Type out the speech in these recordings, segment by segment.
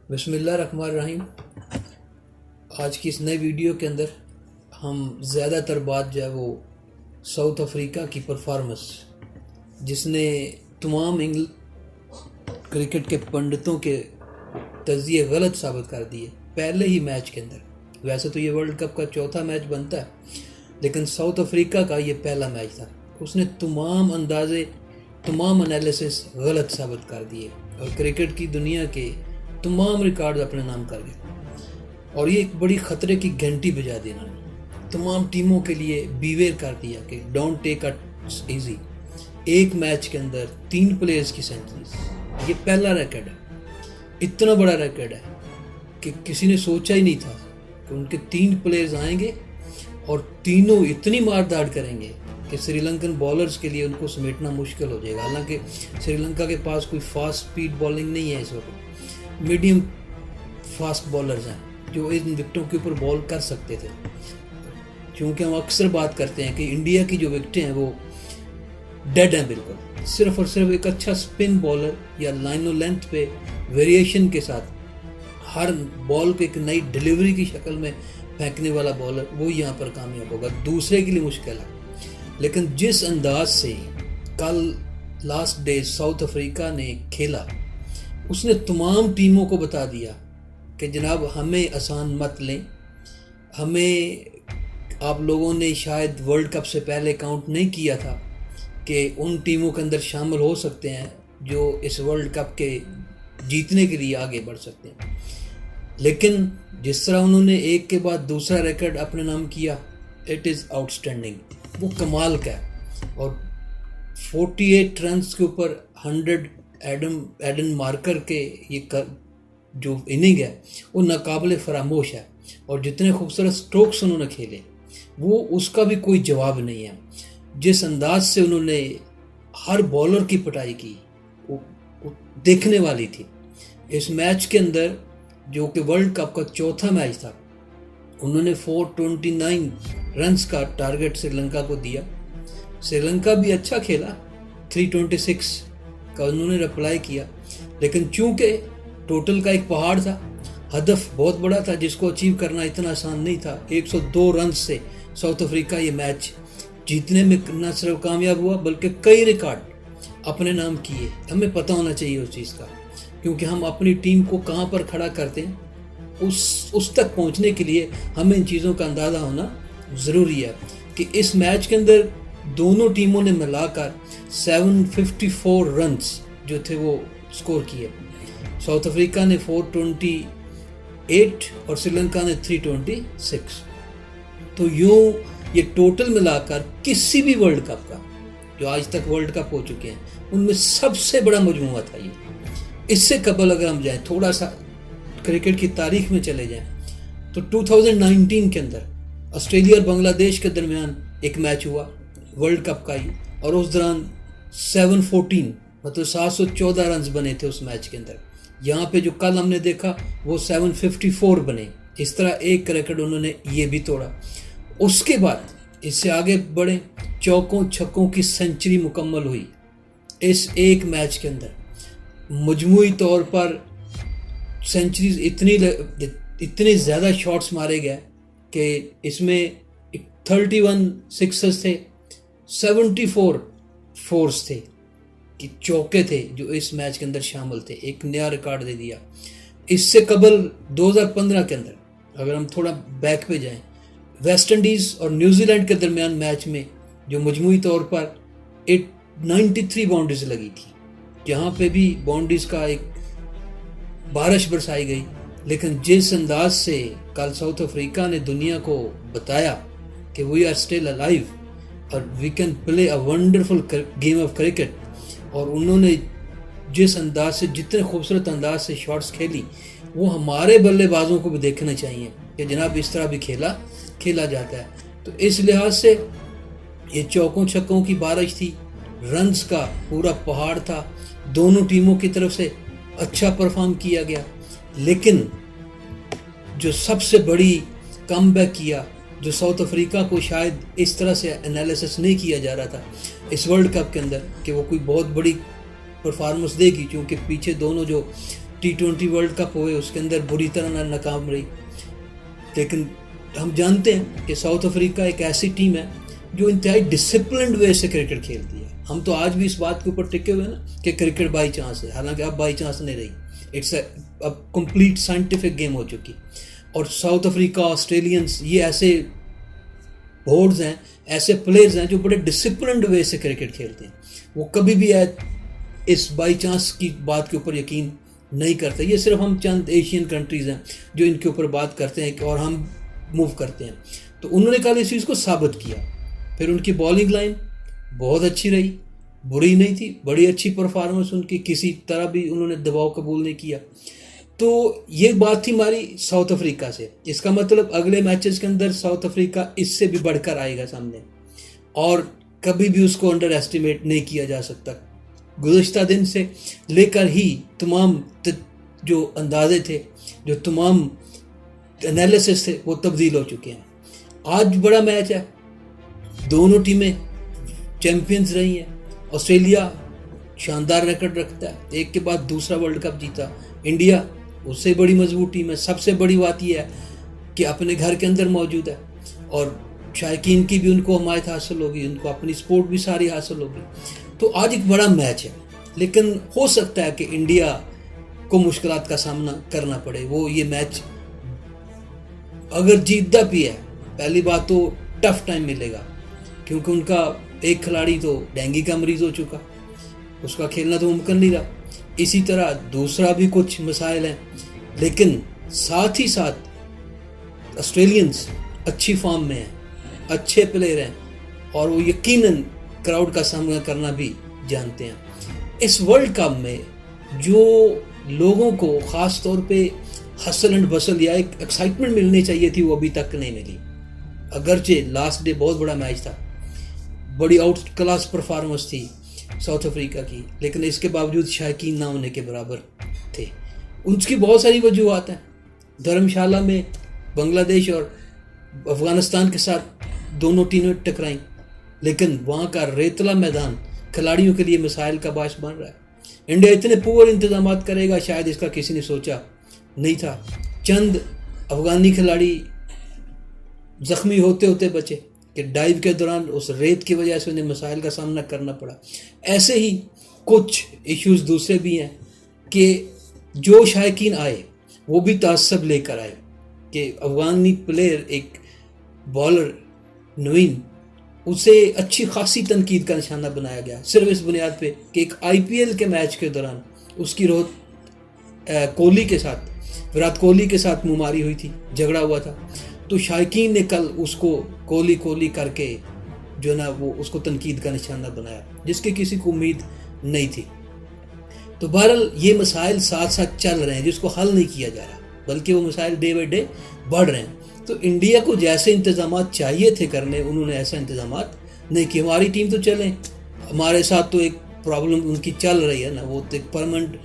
بسم اللہ الرحمن الرحیم۔ آج کی اس نئے ویڈیو کے اندر ہم زیادہ تر بات جو ہے وہ ساؤتھ افریقہ کی پرفارمنس، جس نے تمام کرکٹ کے پنڈتوں کے تجزیے غلط ثابت کر دیے پہلے ہی میچ کے اندر۔ ویسے تو یہ ورلڈ کپ کا چوتھا میچ بنتا ہے، لیکن ساؤتھ افریقہ کا یہ پہلا میچ تھا۔ اس نے تمام انالیسس غلط ثابت کر دیے اور کرکٹ کی دنیا کے تمام ریکارڈ اپنے نام کر گئے، اور یہ ایک بڑی خطرے کی گھنٹی بجا دی انہوں نے۔ تمام ٹیموں کے لیے بیویئر کر دیا کہ ڈونٹ ٹیک اٹ ایزی۔ ایک میچ کے اندر 3 پلیئرز کی سینچریز، یہ پہلا ریکارڈ ہے۔ اتنا بڑا ریکارڈ ہے کہ کسی نے سوچا ہی نہیں تھا کہ ان کے 3 پلیئرز آئیں گے اور تینوں اتنی مار داڑ کریں گے کہ سری لنکن بالرز کے لیے ان کو سمیٹنا مشکل ہو جائے گا۔ حالانکہ سری لنکا کے پاس کوئی فاسٹ سپیڈ بالنگ نہیں ہے، اس وقت میڈیم فاسٹ بالرز ہیں جو ان وکٹوں کے اوپر بال کر سکتے تھے۔ کیونکہ ہم اکثر بات کرتے ہیں کہ انڈیا کی جو وکٹیں ہیں وہ ڈیڈ ہیں بالکل، صرف اور صرف ایک اچھا سپن بالر یا لائن و لینتھ پہ ویریشن کے ساتھ ہر بال کو ایک نئی ڈیلیوری کی شکل میں پھینکنے والا بالر وہ یہاں پر کامیاب ہوگا، دوسرے کے لیے مشکل ہے۔ لیکن جس انداز سے کل لاسٹ ڈے ساؤتھ افریقہ نے کھیلا، اس نے تمام ٹیموں کو بتا دیا کہ جناب ہمیں آسان مت لیں، ہمیں آپ لوگوں نے شاید ورلڈ کپ سے پہلے کاؤنٹ نہیں کیا تھا کہ ان ٹیموں کے اندر شامل ہو سکتے ہیں جو اس ورلڈ کپ کے جیتنے کے لیے آگے بڑھ سکتے ہیں۔ لیکن جس طرح انہوں نے ایک کے بعد دوسرا ریکارڈ اپنے نام کیا، اٹ از آؤٹ اسٹینڈنگ، وہ کمال کا ہے۔ اور 48 رنز کے اوپر 100 ایڈن مارکر کے یہ جو اننگ ہے وہ ناقابل فراموش ہے، اور جتنے خوبصورت سٹروکس انہوں نے کھیلے وہ اس کا بھی کوئی جواب نہیں ہے۔ جس انداز سے انہوں نے ہر بالر کی پٹائی کی وہ دیکھنے والی تھی۔ اس میچ کے اندر جو کہ ورلڈ کپ کا چوتھا میچ تھا، انہوں نے 429 رنز کا ٹارگٹ سری لنکا کو دیا۔ سری لنکا بھی اچھا کھیلا، 326 کا انہوں نے رپلائی کیا، لیکن چونکہ ٹوٹل کا ایک پہاڑ تھا، ہدف بہت بڑا تھا جس کو اچیو کرنا اتنا آسان نہیں تھا۔ 102 رنز سے ساؤتھ افریقہ یہ میچ جیتنے میں نہ صرف کامیاب ہوا بلکہ کئی ریکارڈ اپنے نام کیے۔ ہمیں پتہ ہونا چاہیے اس چیز کا، کیونکہ ہم اپنی ٹیم کو کہاں پر کھڑا کرتے ہیں اس تک پہنچنے کے لیے ہمیں ان چیزوں کا اندازہ ہونا ضروری ہے کہ اس میچ کے اندر دونوں ٹیموں نے ملا کر 754 رنز جو تھے وہ سکور کیے۔ ساؤتھ افریقہ نے 428 اور سری لنکا نے 326۔ تو یوں یہ ٹوٹل ملا کر کسی بھی ورلڈ کپ کا جو آج تک ورلڈ کپ ہو چکے ہیں ان میں سب سے بڑا مجموعہ تھا یہ۔ اس سے قبل اگر ہم جائیں، تھوڑا سا کرکٹ کی تاریخ میں چلے جائیں، تو 2019 کے اندر آسٹریلیا اور بنگلہ دیش کے درمیان ایک میچ ہوا ورلڈ کپ کا ہی، اور اس دوران 714 مطلب 714 رنز بنے تھے اس میچ کے اندر۔ یہاں پہ جو کل ہم نے دیکھا وہ 754 بنے۔ اس طرح ایک ریکارڈ انہوں نے یہ بھی توڑا۔ اس کے بعد اس سے آگے بڑھیں، چوکوں چھکوں کی سینچری مکمل ہوئی اس ایک میچ کے اندر۔ مجموعی طور پر سینچریز اتنے زیادہ شاٹس مارے گئے کہ اس میں 31 سکسز تھے، 74 فورس تھے کہ چوکے تھے جو اس میچ کے اندر شامل تھے۔ ایک نیا ریکارڈ دے دیا۔ اس سے قبل 2015 کے اندر اگر ہم تھوڑا بیک پہ جائیں، ویسٹ انڈیز اور نیوزی لینڈ کے درمیان میچ میں جو مجموعی طور پر 93 باؤنڈریز لگی تھی، جہاں پہ بھی باؤنڈریز کا ایک بارش برسائی گئی، لیکن جس انداز سے کل ساؤتھ افریقہ نے دنیا کو بتایا کہ وی آر اسٹل الائیو اور we can play a wonderful game of cricket, اور انہوں نے جس انداز سے جتنے خوبصورت انداز سے شاٹس کھیلی وہ ہمارے بلے بازوں کو بھی دیکھنا چاہیے کہ جناب اس طرح بھی کھیلا جاتا ہے۔ تو اس لحاظ سے یہ چوکوں چھکوں کی بارش تھی، رنز کا پورا پہاڑ تھا، دونوں ٹیموں کی طرف سے اچھا پرفارم کیا گیا۔ لیکن جو سب سے بڑی کم بیک کیا، جو ساؤتھ افریقہ کو شاید اس طرح سے انالیسس نہیں کیا جا رہا تھا اس ورلڈ کپ کے اندر کہ وہ کوئی بہت بڑی پرفارمنس دے گی، کیونکہ پیچھے دونوں جو T20 ورلڈ کپ ہوئے اس کے اندر بری طرح ناکام رہی. لیکن ہم جانتے ہیں کہ ساؤتھ افریقہ ایک ایسی ٹیم ہے جو انتہائی ڈسپلنڈ وے سے کرکٹ کھیلتی ہے. ہم تو آج بھی اس بات کے اوپر ٹکے ہوئے ہیں نا کہ کرکٹ بائی چانس ہے، حالانکہ اب بائی چانس نہیں رہی. اٹس اب کمپلیٹ سائنٹیفک گیم ہو چکی. اور ساؤتھ افریقہ، آسٹریلینس، یہ ایسے بورڈز ہیں، ایسے پلیئرز ہیں جو بڑے ڈسپلنڈ وے سے کرکٹ کھیلتے ہیں. وہ کبھی بھی اس بائی چانس کی بات کے اوپر یقین نہیں کرتے. یہ صرف ہم چند ایشین کنٹریز ہیں جو ان کے اوپر بات کرتے ہیں اور ہم موو کرتے ہیں. تو انہوں نے کل اس چیز کو ثابت کیا. پھر ان کی بالنگ لائن بہت اچھی رہی، بری نہیں تھی، بڑی اچھی پرفارمنس ان کی، کسی طرح بھی انہوں نے دباؤ قبول نہیں کیا. تو یہ بات تھی ہماری ساؤتھ افریقہ سے. اس کا مطلب اگلے میچز کے اندر ساؤتھ افریقہ اس سے بھی بڑھ کر آئے گا سامنے، اور کبھی بھی اس کو انڈر ایسٹیمیٹ نہیں کیا جا سکتا. گزشتہ دن سے لے کر ہی تمام جو اندازے تھے، جو تمام انالیسس تھے، وہ تبدیل ہو چکے ہیں. آج بڑا میچ ہے، دونوں ٹیمیں چیمپئنز رہی ہیں. آسٹریلیا شاندار ریکارڈ رکھتا ہے، ایک کے بعد دوسرا ورلڈ کپ جیتا. انڈیا اس سے بڑی مضبوط ٹیم ہے. سب سے بڑی بات یہ ہے کہ اپنے گھر کے اندر موجود ہے، اور شائقین کی بھی ان کو حمایت حاصل ہوگی، ان کو اپنی سپورٹ بھی ساری حاصل ہوگی. تو آج ایک بڑا میچ ہے. لیکن ہو سکتا ہے کہ انڈیا کو مشکلات کا سامنا کرنا پڑے. وہ یہ میچ اگر جیتتا بھی ہے، پہلی بات تو ٹف ٹائم ملے گا، کیونکہ ان کا ایک کھلاڑی تو ڈینگی کا مریض ہو چکا، اس کا کھیلنا تو ممکن نہیں رہا. اسی طرح دوسرا بھی کچھ مسائل ہیں. لیکن ساتھ ہی ساتھ آسٹریلینز اچھی فارم میں ہیں، اچھے پلیئر ہیں، اور وہ یقیناً کراؤڈ کا سامنا کرنا بھی جانتے ہیں. اس ورلڈ کپ میں جو لوگوں کو خاص طور پہ ہسل اینڈ بسل یا ایک ایکسائٹمنٹ ملنی چاہیے تھی، وہ ابھی تک نہیں ملی. اگرچہ لاسٹ ڈے بہت بڑا میچ تھا، بڑی آؤٹ کلاس پرفارمنس تھی ساؤتھ افریقہ کی، لیکن اس کے باوجود شائقین نہ ہونے کے برابر تھے. ان کی بہت ساری وجوہات ہیں. دھرم شالہ میں بنگلہ دیش اور افغانستان کے ساتھ دونوں ٹیمیں ٹکرائیں، لیکن وہاں کا ریتلا میدان کھلاڑیوں کے لیے مسائل کا باعث بن رہا ہے. انڈیا اتنے پور انتظامات کرے گا، شاید اس کا کسی نے سوچا نہیں تھا. چند افغانی کھلاڑی زخمی ہوتے ہوتے بچے کہ ڈائیو کے دوران اس ریت کی وجہ سے انہیں مسائل کا سامنا کرنا پڑا. ایسے ہی کچھ ایشوز دوسرے بھی ہیں کہ جو شائقین آئے وہ بھی تعصب لے کر آئے کہ افغانی پلیئر، ایک بالر نوین، اسے اچھی خاصی تنقید کا نشانہ بنایا گیا، صرف اس بنیاد پہ کہ ایک IPL کے میچ کے دوران اس کی کوہلی کے ساتھ، وراٹ کوہلی کے ساتھ مماری ہوئی تھی، جھگڑا ہوا تھا. تو شائقین نے کل اس کو کوہلی کر کے جو نا وہ اس کو تنقید کا نشانہ بنایا، جس کی کسی کو امید نہیں تھی. تو بہرحال یہ مسائل ساتھ ساتھ چل رہے ہیں جس کو حل نہیں کیا جا رہا، بلکہ وہ مسائل ڈے بائی ڈے بڑھ رہے ہیں. تو انڈیا کو جیسے انتظامات چاہیے تھے کرنے، انہوں نے ایسا انتظامات نہیں کیے. ہماری ٹیم تو چلیں، ہمارے ساتھ تو ایک پرابلم ان کی چل رہی ہے نا، وہ تو ایک پرمنٹ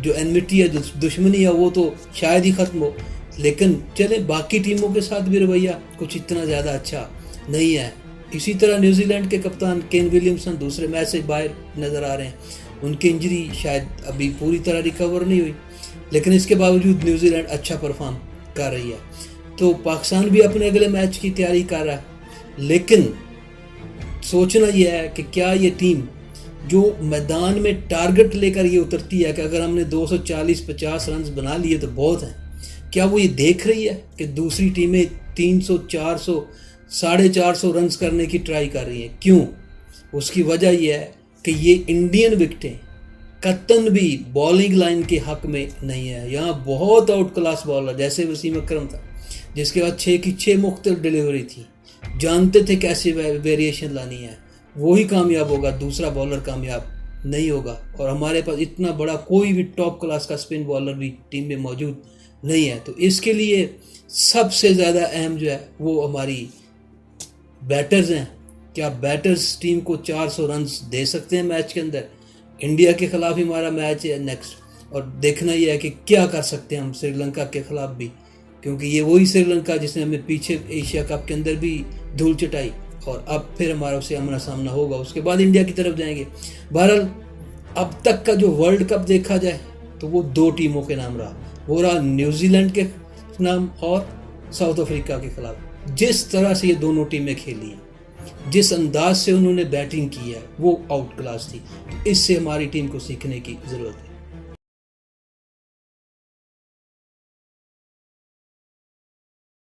جو انمٹی ہے، دشمنی ہے، وہ تو شاید ہی ختم ہو. لیکن چلیں باقی ٹیموں کے ساتھ بھی رویہ کچھ اتنا زیادہ اچھا نہیں ہے. اسی طرح نیوزی لینڈ کے کپتان کین ولیمسن دوسرے میچ سے باہر نظر آ رہے ہیں. ان کی انجری شاید ابھی پوری طرح ریکور نہیں ہوئی، لیکن اس کے باوجود نیوزی لینڈ اچھا پرفارم کر رہی ہے. تو پاکستان بھی اپنے اگلے میچ کی تیاری کر رہا ہے. لیکن سوچنا یہ ہے کہ کیا یہ ٹیم جو میدان میں ٹارگٹ لے کر یہ اترتی ہے کہ اگر ہم نے 240-50 رنز بنا لیے تو بہت ہیں، کیا وہ یہ دیکھ رہی ہے کہ دوسری ٹیمیں 300 400 450 رنز کرنے کی ٹرائی کر رہی ہیں؟ کیوں؟ اس کی وجہ یہ ہے کہ یہ انڈین وکٹیں قطن بھی بالنگ لائن کے حق میں نہیں ہے. یہاں بہت آؤٹ کلاس بالر جیسے وسیم اکرم تھا، جس کے بعد 6 کی 6 مختلف ڈیلیوری تھی، جانتے تھے کیسے ویریشن لانی ہے، وہی کامیاب ہوگا، دوسرا بالر کامیاب نہیں ہوگا. اور ہمارے پاس اتنا بڑا کوئی بھی ٹاپ کلاس کا اسپن بالر بھی ٹیم میں موجود نہیں ہے. تو اس کے لیے سب سے زیادہ اہم جو ہے وہ ہماری بیٹرز ہیں. کیا بیٹرز ٹیم کو 400 رنز دے سکتے ہیں میچ کے اندر؟ انڈیا کے خلاف ہی ہمارا میچ ہے نیکسٹ، اور دیکھنا یہ ہے کہ کیا کر سکتے ہیں ہم سری لنکا کے خلاف بھی، کیونکہ یہ وہی سری لنکا جس نے ہمیں پیچھے ایشیا کپ کے اندر بھی دھول چٹائی، اور اب پھر ہمارا اسے آمنا سامنا ہوگا، اس کے بعد انڈیا کی طرف جائیں گے. بہرحال اب تک کا جو ورلڈ کپ دیکھا جائے تو وہ 2 ٹیموں کے نام رہا، وہ رہا نیوزی لینڈ کے نام اور ساؤتھ افریقہ کے خلاف۔ جس طرح سے یہ دونوں ٹیمیں کھیلی ہیں، جس انداز سے انہوں نے بیٹنگ کی ہے، وہ آؤٹ کلاس تھی۔ اس سے ہماری ٹیم کو سیکھنے کی ضرورت ہے۔